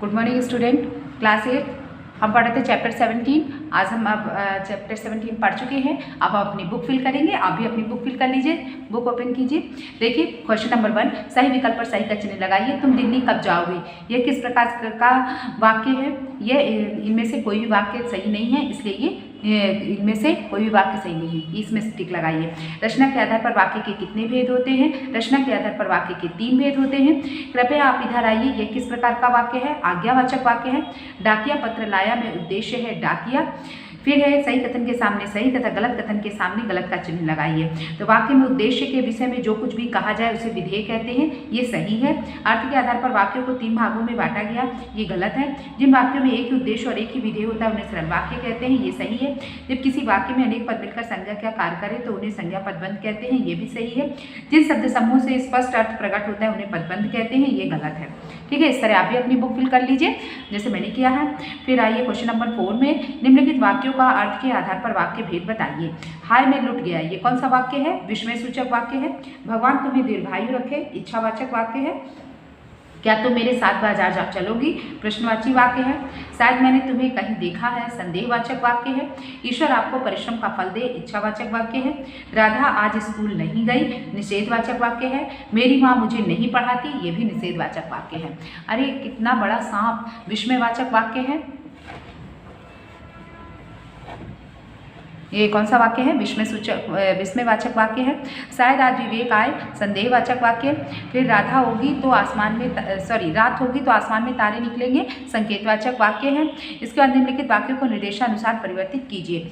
Good morning student, class 8 हम पढ़ रहे थे चैप्टर 17। आज हम अब चैप्टर 17 पढ़ चुके हैं। अब हम अपनी बुक फिल करेंगे। आप भी अपनी बुक फिल कर लीजिए, बुक ओपन कीजिए। देखिए क्वेश्चन नंबर 1, सही विकल्प पर सही का चिन्ह लगाइए। तुम दिल्ली कब जाओगे? यह किस प्रकार का वाक्य है? यह इनमें से कोई भी वाक्य सही नहीं है, इसलिए ये इनमें से कोई भी वाक्य सही नहीं है, इसमें से टिक लगाइए। रचना के आधार पर वाक्य के कितने भेद होते हैं? रचना के आधार पर वाक्य के 3 भेद होते हैं। कृपया आप इधर आइए। यह किस प्रकार का वाक्य है? आज्ञावाचक वाक्य है। डाकिया पत्र लाया में उद्देश्य है डाकिया। फिर है सही कथन के सामने सही तथा गलत कथन के सामने गलत का चिन्ह लगाइए। तो वाक्य में उद्देश्य के विषय में जो कुछ भी कहा जाए उसे विधेय कहते हैं, ये सही है। अर्थ के आधार पर वाक्यों को 3 भागों में बांटा गया, ये गलत है। जिन वाक्यों में एक ही उद्देश्य और एक ही विधेय होता है उन्हें सरल वाक्य कहते हैं, ये सही है। जब किसी वाक्य में अनेक पद मिलकर संज्ञा का कार्य करे तो उन्हें संज्ञा पदबंध कहते हैं, ये भी सही है। जिन शब्द समूह से स्पष्ट अर्थ प्रकट होता है उन्हें पदबंध कहते हैं, ये गलत है। ठीक है, इस तरह आप भी अपनी बुक फिल कर लीजिए जैसे मैंने किया है। फिर आइए क्वेश्चन नंबर 4 में, निम्नलिखित वाक्यों का अर्थ के आधार पर वाक्य भेद बताइए। हाय मैं लुट गया, ये कौन सा वाक्य है? विस्मय सूचक वाक्य है। भगवान तुम्हें दीर्घायु रखे, इच्छावाचक वाक्य है। क्या तुम मेरे साथ बाजार जा चलोगी? प्रश्नवाची वाक्य है। शायद मैंने तुम्हें कहीं देखा है, संदेहवाचक वाक्य है। ईश्वर आपको परिश्रम का फल दे, इच्छावाचक वाक्य है। राधा आज स्कूल नहीं गई, निषेधवाचक वाक्य है। मेरी माँ मुझे नहीं पढ़ाती, ये भी निषेधवाचक वाक्य है। अरे कितना बड़ा सांप, विस्मयवाचक वाक्य है। ये कौन सा वाक्य है? विस्मयवाचक वाक्य है। शायद आज विवेक आए, संदेहवाचक वाक्य। फिर रात होगी तो आसमान में तारे निकलेंगे, संकेतवाचक वाक्य है। इसके बाद निम्नलिखित वाक्यों को निर्देशानुसार परिवर्तित कीजिए।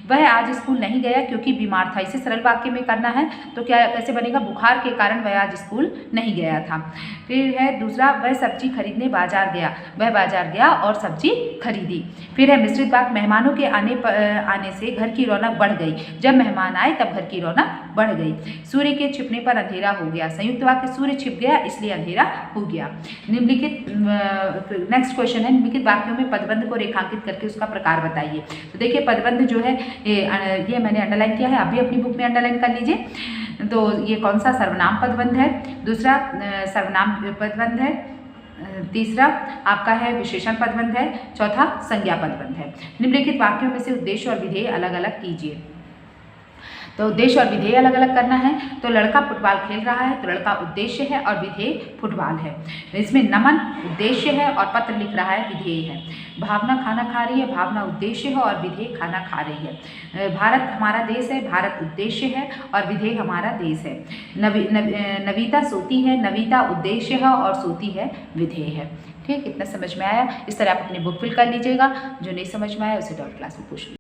वह आज स्कूल नहीं गया क्योंकि बीमार था, इसे सरल वाक्य में करना है तो क्या कैसे बनेगा? बुखार के कारण वह आज स्कूल नहीं गया था। फिर है दूसरा, वह सब्जी खरीदने बाजार गया, वह बाजार गया और सब्जी खरीदी। फिर है मिश्रित वाक्य, मेहमानों के आने से घर की रौनक बढ़ गई, जब मेहमान आए तब घर की रौनक बढ़ गई। सूर्य के छिपने पर अंधेरा हो गया, संयुक्त वाक्य, सूर्य छिप गया इसलिए अंधेरा हो गया। निम्नलिखित नेक्स्ट क्वेश्चन है, निम्नलिखित वाक्यों में पदबंध को रेखांकित करके उसका प्रकार बताइए। तो देखिए पदबंध जो है ये मैंने अंडरलाइन किया है, आप भी अपनी बुक में अंडरलाइन कर लीजिए। तो ये कौन सा? सर्वनाम पदबंध है। दूसरा सर्वनाम पदबंध है। तीसरा आपका है विशेषण पदबंध है। चौथा संज्ञा पदबंध है। निम्नलिखित वाक्यों में से उद्देश्य और विधेय अलग अलग कीजिए। तो उद्देश्य और विधेय अलग अलग करना है। तो लड़का फुटबॉल खेल रहा है, तो लड़का उद्देश्य है और विधेय फुटबॉल है। इसमें नमन उद्देश्य है और पत्र लिख रहा है, विधेय है। भावना खाना खा रही है, भावना उद्देश्य है और विधेय खाना खा रही है। भारत हमारा देश है, भारत उद्देश्य है और विधेय हमारा देश है। नविता सोती है, नविता उद्देश्य है और सोती है विधेय है। ठीक, इतना समझ में आया? इस तरह आप अपनी बुक फिल कर लीजिएगा। जो नहीं समझ में आया उसे डाउट क्लास में पूछ लीजिए।